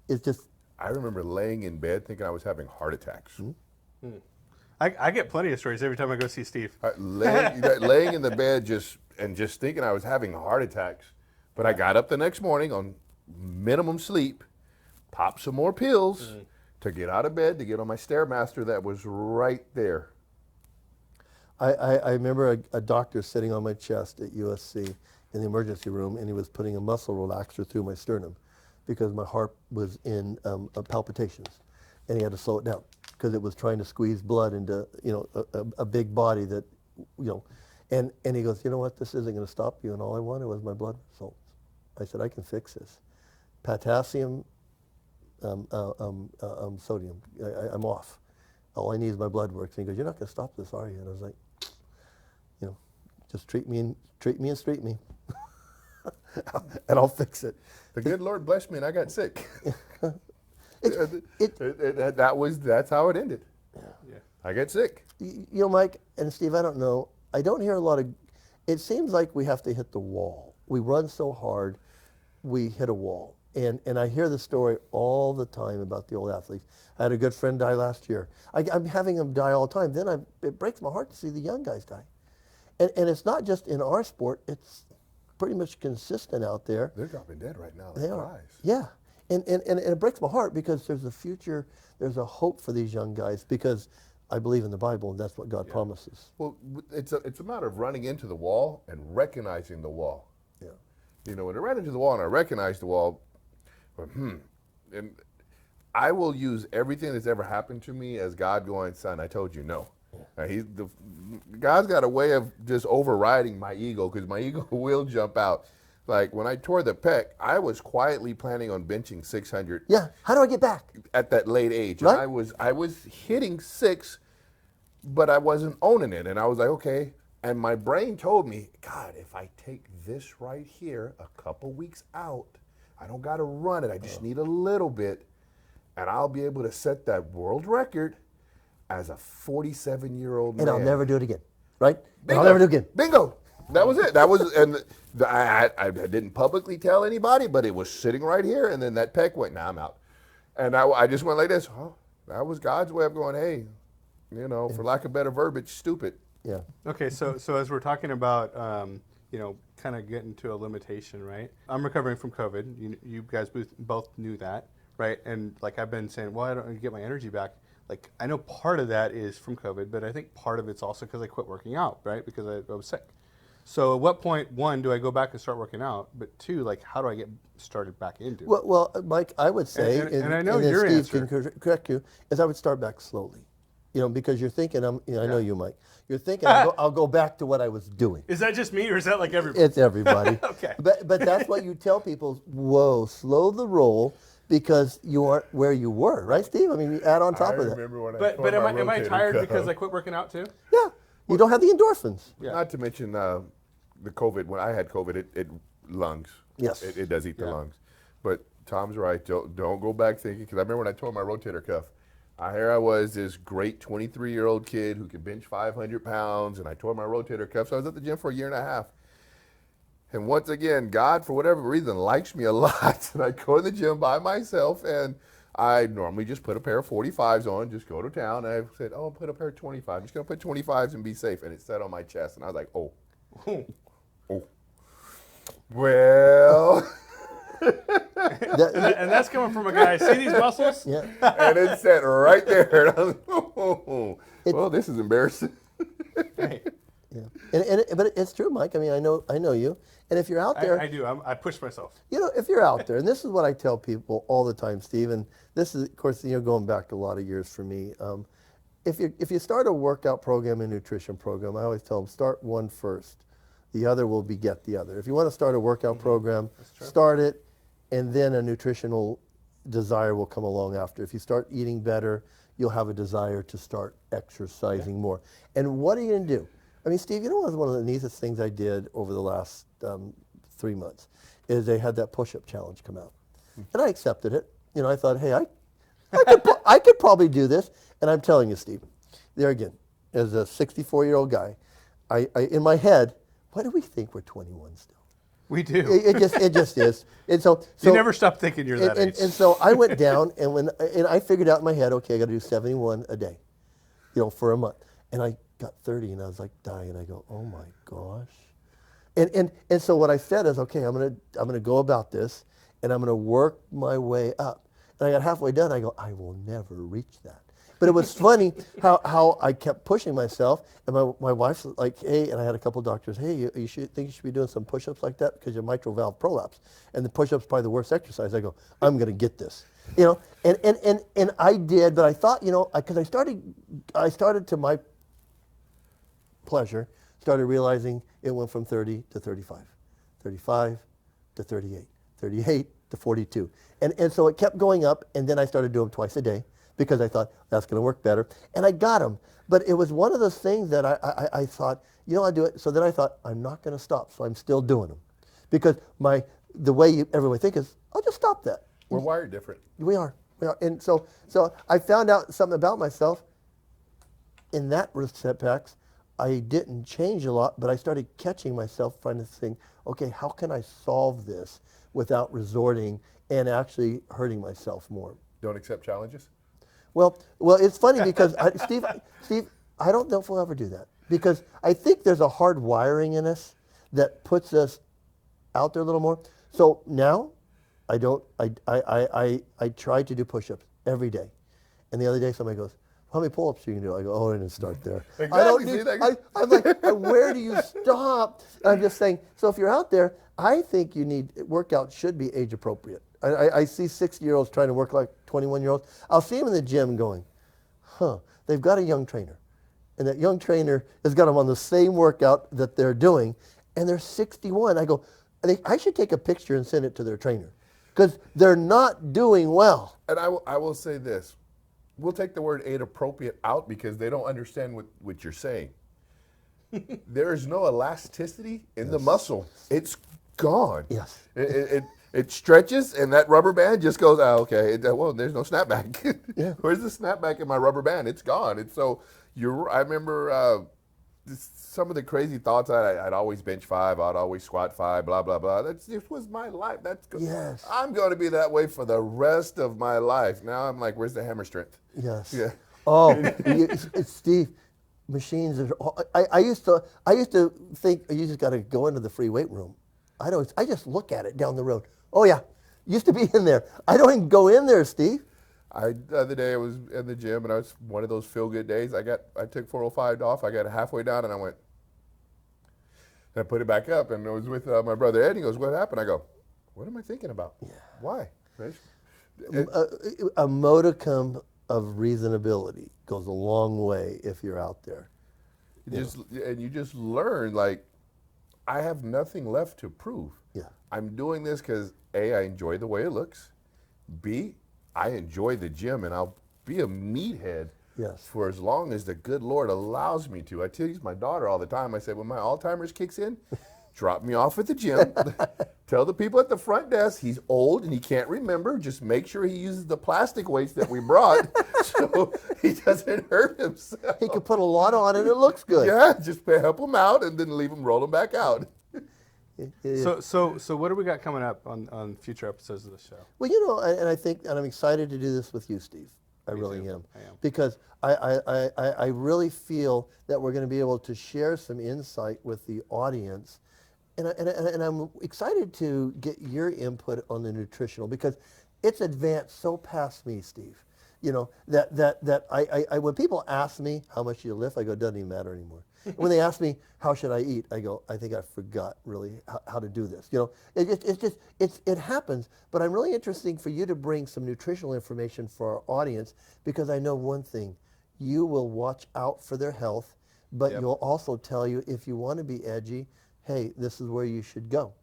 it's just. I remember laying in bed thinking I was having heart attacks. Mm-hmm. I get plenty of stories every time I go see Steve. Laying in the bed just thinking I was having heart attacks. But I got up the next morning on minimum sleep, popped some more pills to get out of bed, to get on my Stairmaster that was right there. I remember a doctor sitting on my chest at USC in the emergency room, and he was putting a muscle relaxer through my sternum because my heart was in palpitations, and he had to slow it down because it was trying to squeeze blood into, you know, a big body that, you know, and he goes, you know what, this isn't going to stop you, and all I wanted was my blood results. I said, I can fix this. Potassium, sodium, I'm off. All I need is my blood works. And he goes, you're not going to stop this, are you? And I was like, you know, just treat me and street me, and I'll fix it. The good Lord blessed me, and I got sick. It- That's how it ended. Yeah. I got sick. You know, Mike and Steve, I don't know. I don't hear a lot of. It seems like we have to hit the wall. We run so hard, we hit a wall. And I hear the story all the time about the old athletes. I had a good friend die last year. I'm having them die all the time. Then it breaks my heart to see the young guys die. And it's not just in our sport. It's pretty much consistent out there. They're dropping dead right now. They Like are. flies. Yeah. And it breaks my heart because there's a future, there's a hope for these young guys because I believe in the Bible and that's what God promises. Well, it's a matter of running into the wall and recognizing the wall. Yeah. You know, when I ran into the wall and I recognized the wall, and I will use everything that's ever happened to me as God going, son, I told you no. God's got a way of just overriding my ego because my ego will jump out. Like when I tore the pec, I was quietly planning on benching 600. Yeah. How do I get back? At that late age. Right. And I was hitting 6, but I wasn't owning it. And I was like, okay. And my brain told me, God, if I take this right here a couple weeks out, I don't got to run it. I just need a little bit. And I'll be able to set that world record as a 47-year-old man. And I'll never do it again. Right? And Bingo. I'll never do it again. Bingo. That was it. That was, and I didn't publicly tell anybody, but it was sitting right here. And then that pec went, I'm out. And I just went like this. Oh, that was God's way of going, hey, you know, for lack of better verbiage, stupid. Yeah. Okay, so as we're talking about, you know, kind of getting to a limitation, right? I'm recovering from COVID. You guys both knew that, right? And like I've been saying, well, I don't get my energy back. Like I know part of that is from COVID, but I think part of it's also because I quit working out, right? Because I was sick. So at what point, one, do I go back and start working out? But two, like how do I get started back into it? Well, Mike, I would say, And I know then your Steve answer. can correct you, is I would start back slowly. You know, because you're thinking, I know you, Mike. You're thinking, I'll go back to what I was doing. Is that just me or is that like everybody? It's everybody. Okay. But that's what you tell people, whoa, slow the roll because you aren't where you were, right, Steve? I mean, you add on top of that. When But am I tired because I quit working out too? Yeah. You don't have the endorphins. Yeah. Not to mention the COVID. When I had COVID, it lungs. Yes. It does eat the lungs. But Tom's right. Don't go back thinking, because I remember when I tore my rotator cuff, here I was, this great 23-year-old kid who could bench 500 pounds, and I tore my rotator cuff. So I was at the gym for a year and a half. And once again, God, for whatever reason, likes me a lot. And I go in the gym by myself, and I normally just put a pair of 45s on, just go to town. And I said, I'll put a pair of 25s. I'm just going to put 25s and be safe. And it sat on my chest, and I was like, oh. Well. And that's coming from a guy. See these muscles? Yeah. And it sat right there. And I was like, well, this is embarrassing. Hey, Yeah. But it's true, Mike. I mean, I know you. And if you're out there, I do. I push myself. you know, if you're out there, and this is what I tell people all the time, Steve, and this is, of course, you know, going back a lot of years for me. If you start a workout program and nutrition program, I always tell them start one first. the other will beget the other. If you want to start a workout program, start it, and then a nutritional desire will come along after. If you start eating better, you'll have a desire to start exercising more. And what are you going to do? I mean, Steve, you know what was one of the neatest things I did over the last 3 months is they had that push-up challenge come out. And I accepted it. You know, I thought, hey, I could probably do this. And I'm telling you, Steve, there again, as a 64-year-old guy, I in my head, why do we think we're 21 still? We do. It just is. And so you never stop thinking you're that age. And so I went down, and I figured out in my head, okay, I got to do 71 a day, you know, for a month. And I got 30, and I was like dying. I go, oh my gosh. And so what I said is, okay, I'm gonna go about this, and I'm gonna work my way up. And I got halfway done. I go, I will never reach that. But it was funny how I kept pushing myself, and my wife's like, hey, and I had a couple of doctors, hey, you think you should be doing some push-ups like that because your mitral valve prolapse, and the push-ups probably the worst exercise. I go, I'm going to get this, you know, and I did, but I thought, you know, because I started to my pleasure, started realizing it went from 30 to 35, 35 to 38, 38 to 42, and so it kept going up, and then I started doing them twice a day, because I thought that's going to work better. And I got them. But it was one of those things that I thought, you know, I do it. So then I thought, I'm not going to stop. So I'm still doing them. Because the way everyone thinks is, I'll just stop that. We're wired different. We are. And so I found out something about myself. In that setbacks, I didn't change a lot, but I started catching myself trying to think, okay, how can I solve this without resorting and actually hurting myself more? Don't accept challenges? Well, it's funny because Steve, I don't know if we'll ever do that, because I think there's a hard wiring in us that puts us out there a little more. So now, I try to do push-ups every day, and the other day somebody goes, how many pull-ups you can do? I go, oh, I didn't start there. Exactly. I don't need. I'm like, where do you stop? And I'm just saying. So if you're out there, I think workout should be age appropriate. I see 60-year-olds trying to work like 21-year-olds. I'll see them in the gym going, they've got a young trainer. And that young trainer has got them on the same workout that they're doing, and they're 61. I go, I should take a picture and send it to their trainer, because they're not doing well. And I will say this. We'll take the word age appropriate out because they don't understand what you're saying. There is no elasticity in the muscle. It's gone. Yes. It stretches, and that rubber band just goes, oh, okay, well, there's no snapback. Yeah. Where's the snapback in my rubber band? It's gone. And so I remember some of the crazy thoughts. I'd always bench 5. I'd always squat 5, blah, blah, blah. This was my life. Yes. I'm going to be that way for the rest of my life. Now I'm like, where's the hammer strength? Yes. Yeah. Oh, Steve, machines are. I used to think you just got to go into the free weight room. I just look at it down the road. Oh yeah, used to be in there. I don't even go in there, Steve. The other day I was in the gym, and I was one of those feel-good days. I took 405 off. I got it halfway down, and I went. And I put it back up, and I was with my brother Ed. He goes, "What happened?" I go, "What am I thinking about? Yeah. Why?" A modicum of reasonability goes a long way if you're out there. You just learn, like, I have nothing left to prove. Yeah. I'm doing this because A, I enjoy the way it looks. B, I enjoy the gym, and I'll be a meathead for as long as the good Lord allows me to. I tease my daughter all the time. I say, when my Alzheimer's kicks in, drop me off at the gym. Tell the people at the front desk he's old and he can't remember. Just make sure he uses the plastic weights that we brought so he doesn't hurt himself. He can put a lot on and it looks good. Yeah, just help him out and then leave him roll him back out. So what do we got coming up on future episodes of the show? Well, you know, and I'm excited to do this with you, Steve. I really am. Because I really feel that we're going to be able to share some insight with the audience. And I'm excited to get your input on the nutritional, because it's advanced so past me, Steve. You know, that I when people ask me how much you lift, I go, it doesn't even matter anymore. When they ask me how should I eat, I go, I think I forgot really how to do this. You know, it happens. But I'm really interested for you to bring some nutritional information for our audience, because I know one thing: you will watch out for their health, but you'll also tell you if you want to be edgy. hey, this is where you should go.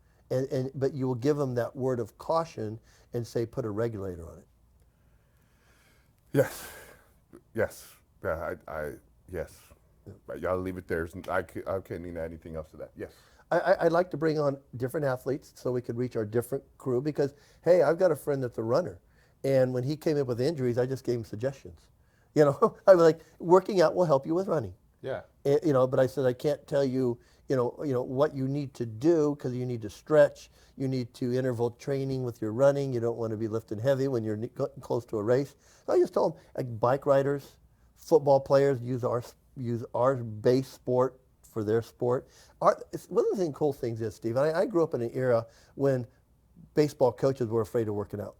But you will give them that word of caution and say, put a regulator on it. Yes. Yes. Yeah, yes. Y'all leave it there. I can't need anything else to that. Yes. I'd like to bring on different athletes so we could reach our different crew because, hey, I've got a friend that's a runner. And when he came in with injuries, I just gave him suggestions. I was like, working out will help you with running. Yeah. But I said, I can't tell you, what you need to do because you need to stretch. You need to interval training with your running. You don't want to be lifting heavy when you're close to a race. So I just told them, like bike riders, football players use our base sport for their sport. One of the cool things is, Steve, I grew up in an era when baseball coaches were afraid of working out.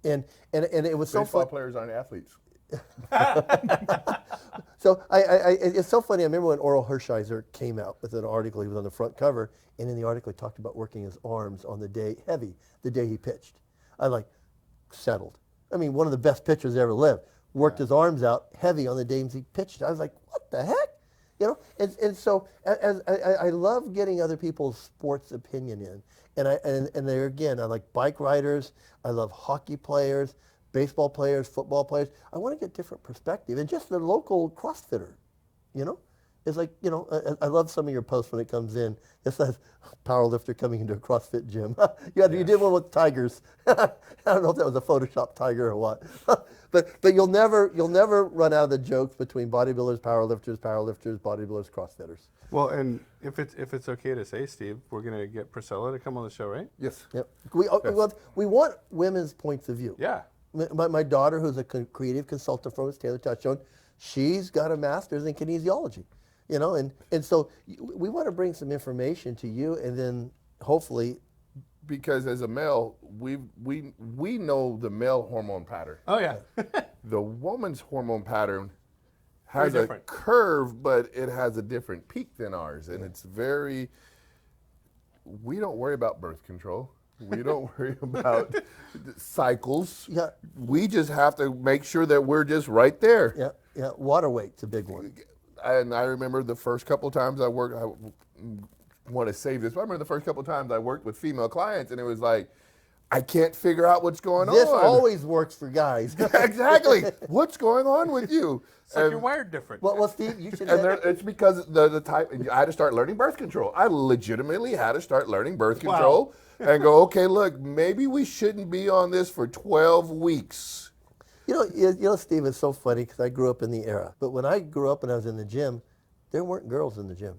And it was so fun. Baseball players aren't athletes. So it's so funny. I remember when Oral Hershiser came out with an article. He was on the front cover, and in the article he talked about working his arms on the day he pitched. I like settled. I mean, one of the best pitchers ever lived. Worked his arms out heavy on the days he pitched. I was like, what the heck? And so as I love getting other people's sports opinion in. And there again, I like bike riders. I love hockey players, baseball players, football players. I want to get different perspective. And just the local CrossFitter, It's like, I love some of your posts when it comes in. It says, powerlifter coming into a CrossFit gym. You did one with tigers. I don't know if that was a Photoshop tiger or what. But you'll never run out of the jokes between bodybuilders, powerlifters, bodybuilders, CrossFitters. Well, and if it's okay to say, Steve, we're going to get Priscilla to come on the show, right? Yes. Yep. We want women's points of view. Yeah. My daughter, who's a creative consultant from us, Taylor touched on, she's got a master's in kinesiology. And so we want to bring some information to you, and then hopefully, because as a male, we know the male hormone pattern. Oh yeah. The woman's hormone pattern has Very a different. curve, but it has a different peak than ours, and it's very. We don't worry about birth control. We don't worry about cycles. Yeah. We just have to make sure that we're just right there. Yeah. Water weight's a big one. And I remember the first couple of times I worked, I want to save this, but I remember the first couple of times I worked with female clients, and it was like, I can't figure out what's going This on. always works for guys. Exactly. What's going on with you? It's like you're wired different. Well, Steve, you should. It's because the type, I had to start learning birth control. I legitimately had to start learning birth control and go, okay, look, maybe we shouldn't be on this for 12 weeks. Steve, it's so funny because I grew up in the era. But when I grew up and I was in the gym, there weren't girls in the gym.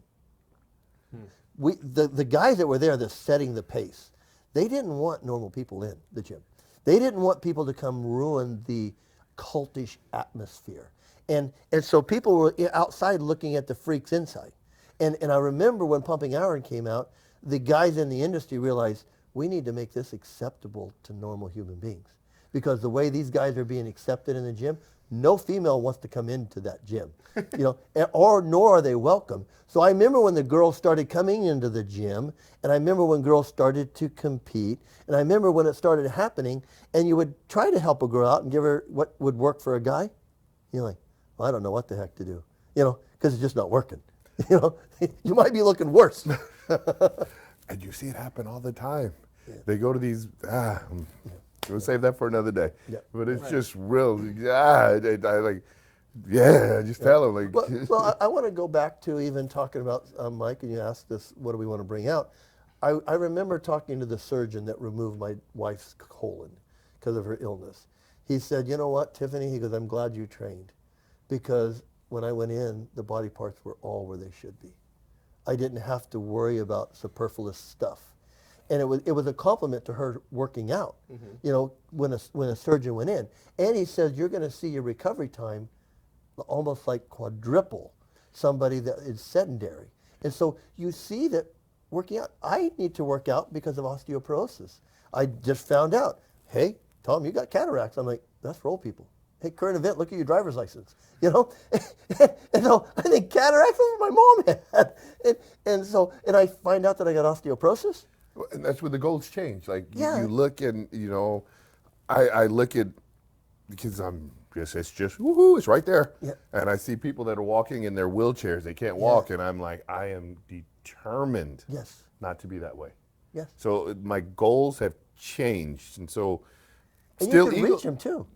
The guys that were there that's setting the pace, they didn't want normal people in the gym. They didn't want people to come ruin the cultish atmosphere. And so people were outside looking at the freaks inside. And I remember when Pumping Iron came out, the guys in the industry realized we need to make this acceptable to normal human beings. Because the way these guys are being accepted in the gym, no female wants to come into that gym, nor are they welcome. So I remember when the girls started coming into the gym, and I remember when girls started to compete, and I remember when it started happening, and you would try to help a girl out and give her what would work for a guy. You're like, well, I don't know what the heck to do, because it's just not working. You might be looking worse. And you see it happen all the time. Yeah. They go to these, we'll save that for another day. Yeah. But it's just real, just tell them. Like. Well, I want to go back to even talking about, Mike, and you asked us, what do we want to bring out? I remember talking to the surgeon that removed my wife's colon because of her illness. He said, you know what, Tiffany, he goes, I'm glad you trained, because when I went in, the body parts were all where they should be. I didn't have to worry about superfluous stuff. And it was a compliment to her working out, when a surgeon went in. And he says, you're going to see your recovery time almost like quadruple somebody that is sedentary. And so you see that working out, I need to work out because of osteoporosis. I just found out, hey, Tom, you got cataracts. I'm like, that's for old people. Hey, current event, look at your driver's license, And so I think cataracts is what my mom had. And I find out that I got osteoporosis. And that's where the goals change. Like Yeah. you look and, I look at, because it's just, woohoo, it's right there. Yeah. And I see people that are walking in their wheelchairs. They can't walk. And I'm like, I am determined Yes. not to be that way. Yes. So my goals have changed, and so And still you can ego- reach them too.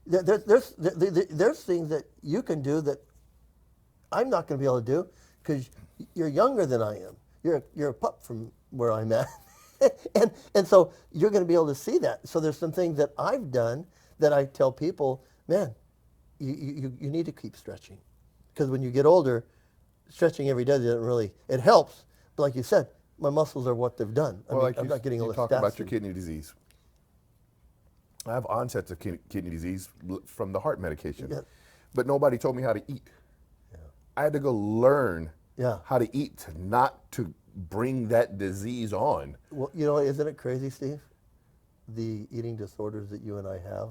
There's things that you can do that I'm not going to be able to do because you're younger than I am. You're a pup from where I'm at. and so you're going to be able to see that. So there's some things that I've done that I tell people, man, you need to keep stretching. Because when you get older, stretching every day doesn't really, it helps. But like you said, my muscles are what they've done. Well, like I'm not getting all you the talk stats. about your kidney disease. I have onsets of kidney disease from the heart medication, Yeah. but nobody told me how to eat. Yeah. I had to go learn Yeah. how to eat to not to bring that disease on. Well, you know, isn't it crazy, Steve? The eating disorders that you and I have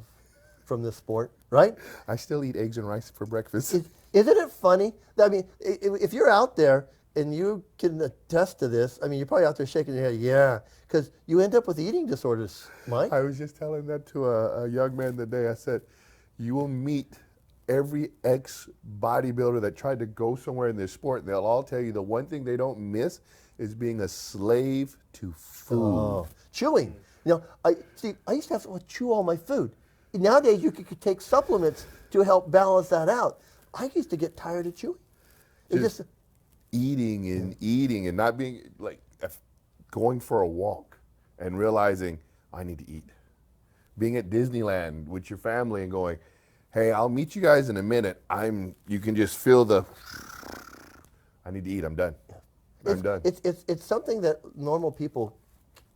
from this sport, right? I still eat eggs and rice for breakfast. Isn't it funny? I mean, if you're out there and you can attest to this, I mean, you're probably out there shaking your head, yeah, because you end up with eating disorders, Mike. I was just telling that to a young man today. I said, you will meet every ex-bodybuilder that tried to go somewhere in this sport, and they'll all tell you the one thing they don't miss is being a slave to food. Oh, chewing. You know, I used to have to chew all my food. Nowadays, you could take supplements to help balance that out. I used to get tired of chewing. It Just eating and not being like going for a walk and realizing I need to eat. Being at Disneyland with your family and going, hey, I'll meet you guys in a minute. You can just feel I need to eat. I'm done. I'm done. It's something that normal people,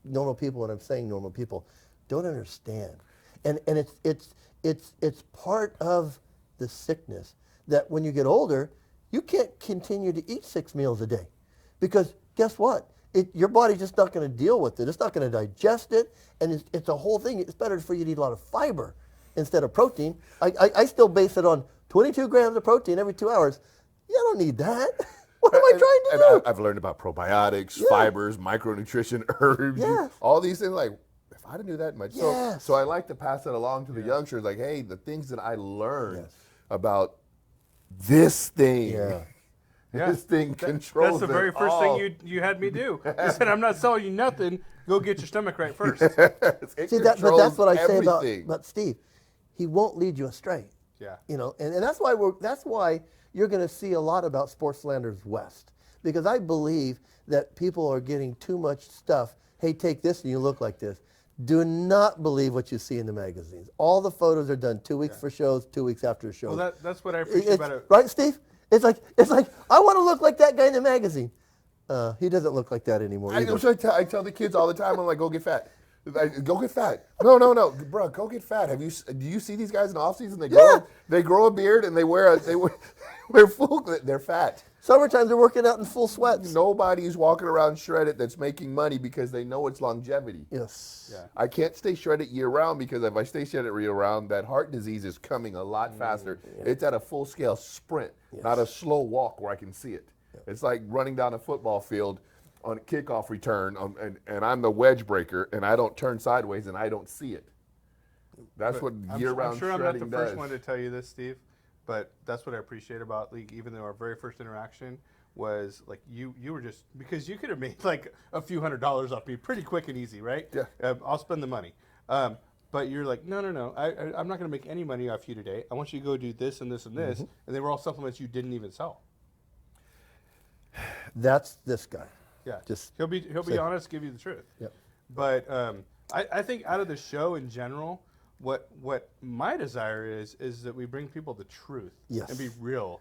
and I'm saying normal people, don't understand. And it's part of the sickness that when you get older, you can't continue to eat 6 meals a day. Because guess what? Your body's just not going to deal with it. It's not going to digest it. And it's a whole thing. It's better for you to eat a lot of fiber instead of protein. I still base it on 22 grams of protein every 2 hours. You don't need that. What am I trying to do? I've learned about probiotics, Yeah. fibers, micronutrition, herbs, Yes. all these things. Like, if I didn't do that much. Yes. So I like to pass that along to the youngsters. Like, hey, the things that I learned Yes. about this thing. Yeah. Yeah. This thing controls That's the very it first all. thing you had me do. You said, I'm not selling you nothing. Go get your stomach right first. It See, but that's controls what I say everything. about Steve. He won't lead you astray. Yeah. You know, and that's why you're going to see a lot about Sportslanders West, because I believe that people are getting too much stuff. Hey, take this and you look like this. Do not believe what you see in the magazines. All the photos are done 2 weeks for shows, 2 weeks after shows. Well, that's what I appreciate about it. Right, Steve? It's like I want to look like that guy in the magazine. He doesn't look like that anymore either. I tell the kids all the time, I'm like, go get fat. Go get fat. No, bro, go get fat. Do you see these guys in the off season? They grow a beard and they wear full. They're fat. Summertime, they're working out in full sweats. Nobody's walking around shredded that's making money because they know it's longevity. Yes. Yeah. I can't stay shredded year round because if I stay shredded year round, that heart disease is coming a lot faster. It's at a full scale sprint, not a slow walk where I can see it. It's like running down a football field on a kickoff return, and I'm the wedge breaker, and I don't turn sideways, and I don't see it. That's what year-round I'm sure I'm shredding not the does. first one to tell you this, Steve, but that's what I appreciate about League. Even though our very first interaction was like you were just, because you could have made like a few $100s off me pretty quick and easy, right? Yeah. I'll spend the money. But you're like, no. I'm not going to make any money off you today. I want you to go do this and this and this, and they were all supplements you didn't even sell. That's this guy. Yeah, Just he'll be say- honest, give you the truth. Yep. But I think out of the show in general, what my desire is that we bring people the truth Yes. and be real.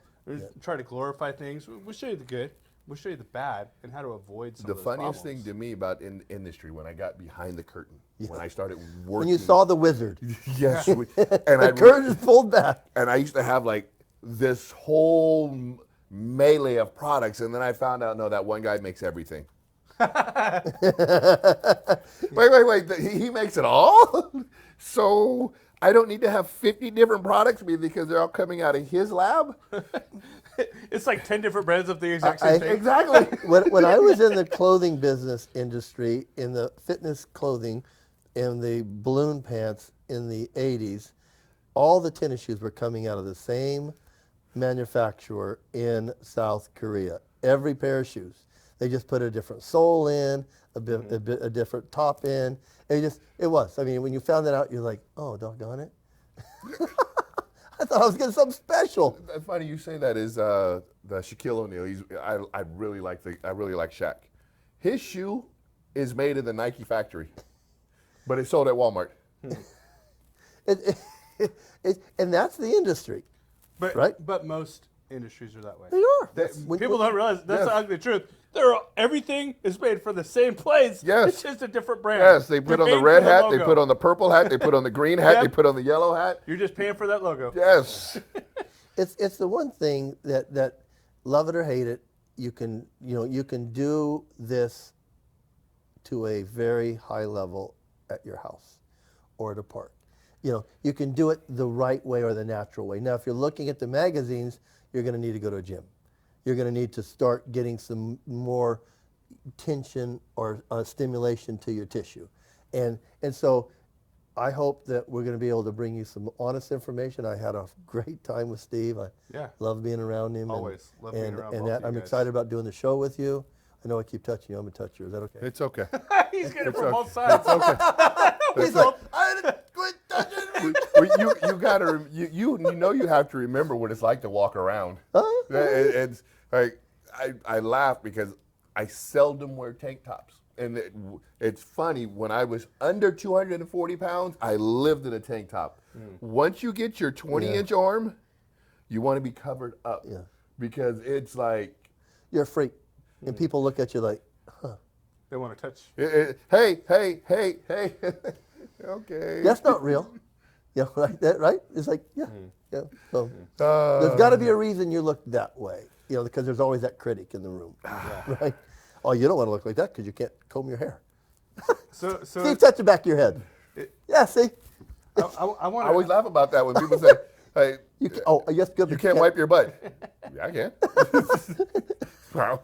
Try to glorify things. We'll show you the good. We'll show you the bad and how to avoid some The of those funniest problems. thing to me about industry when I got behind the curtain, Yeah. when I started working. When you saw the wizard, yes, and the curtain is pulled back. and I used to have like this whole melee of products, and then I found out, no, that one guy makes everything. wait, he makes it all? So I don't need to have 50 different products because they're all coming out of his lab? It's like 10 different brands of the exact same thing. Exactly. When I was in the clothing business industry, in the fitness clothing and the balloon pants in the 80s, all the tennis shoes were coming out of the same manufacturer in South Korea. Every pair of shoes. They just put a different sole in, a different top in. It was. I mean, when you found that out, you're like, oh, doggone it. I thought I was getting something special. That's funny you say that. Is the Shaquille O'Neal? I really like Shaq. His shoe is made in the Nike factory, but it's sold at Walmart. And that's the industry, But right? but most industries are that way. They are. People don't realize that's Yes. the ugly truth. Everything is made for the same place. Yes. It's just a different brand. Yes, they put You're on the paying red for hat, they logo. put on the purple hat, they put on the green hat, Yep. they put on the yellow hat. You're just paying for that logo. Yes. It's the one thing that love it or hate it, you can do this to a very high level at your house or at a park. You can do it the right way or the natural way. Now, if you're looking at the magazines, you're going to need to go to a gym. You're going to need to start getting some more tension or stimulation to your tissue. And so I hope that we're going to be able to bring you some honest information. I had a great time with Steve. I love being around him. Always love being around both and of you I'm guys. excited about doing the show with you. I know I keep touching you. I'm going to touch you. Is that okay? It's okay. He's getting it It's from okay. both sides. He's like, I didn't quit touching me. you gotta you know you have to remember what it's like to walk around. It's like I laugh because I seldom wear tank tops, and it's funny, when I was under 240 pounds, I lived in a tank top. Once you get your 20-inch arm, you want to be covered up because it's like You're a freak. And people look at you like, They want to touch. hey. Okay. that's not real. Like that, right? It's like, So there's got to be a reason you look that way, because there's always that critic in the room, right? Oh, you don't want to look like that because you can't comb your hair. So Steve, touch the back of your head. Yeah, see? I I want always laugh about that when people say, "Hey, Yes, good. you can't wipe your butt." Yeah, I can. Wow.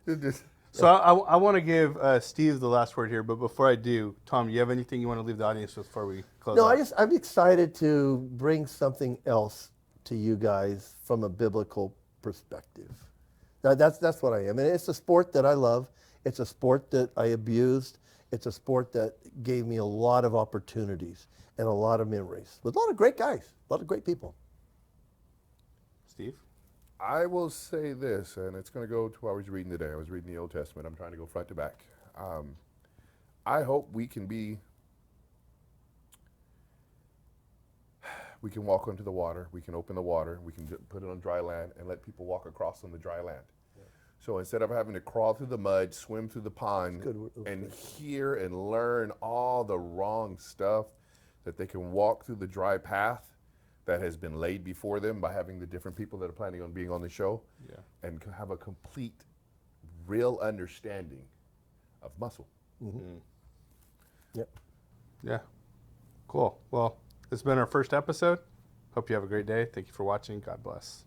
It just- So I want to give Steve the last word here, but before I do, Tom, do you have anything you want to leave the audience with before we close No, out? I'm excited to bring something else to you guys from a biblical perspective. Now, that's what I am. And it's a sport that I love. It's a sport that I abused. It's a sport that gave me a lot of opportunities and a lot of memories with a lot of great guys, a lot of great people. Steve? I will say this, and it's going to go to what I was reading today. I was reading the Old Testament. I'm trying to go front to back. I hope we can walk onto the water. We can open the water. We can put it on dry land and let people walk across on the dry land. Yeah. So instead of having to crawl through the mud, swim through the pond, and hear and learn all the wrong stuff, that they can walk through the dry path that has been laid before them by having the different people that are planning on being on the show, and have a complete, real understanding of muscle. Yep. Yeah. Cool. Well, this has been our first episode. Hope you have a great day. Thank you for watching. God bless.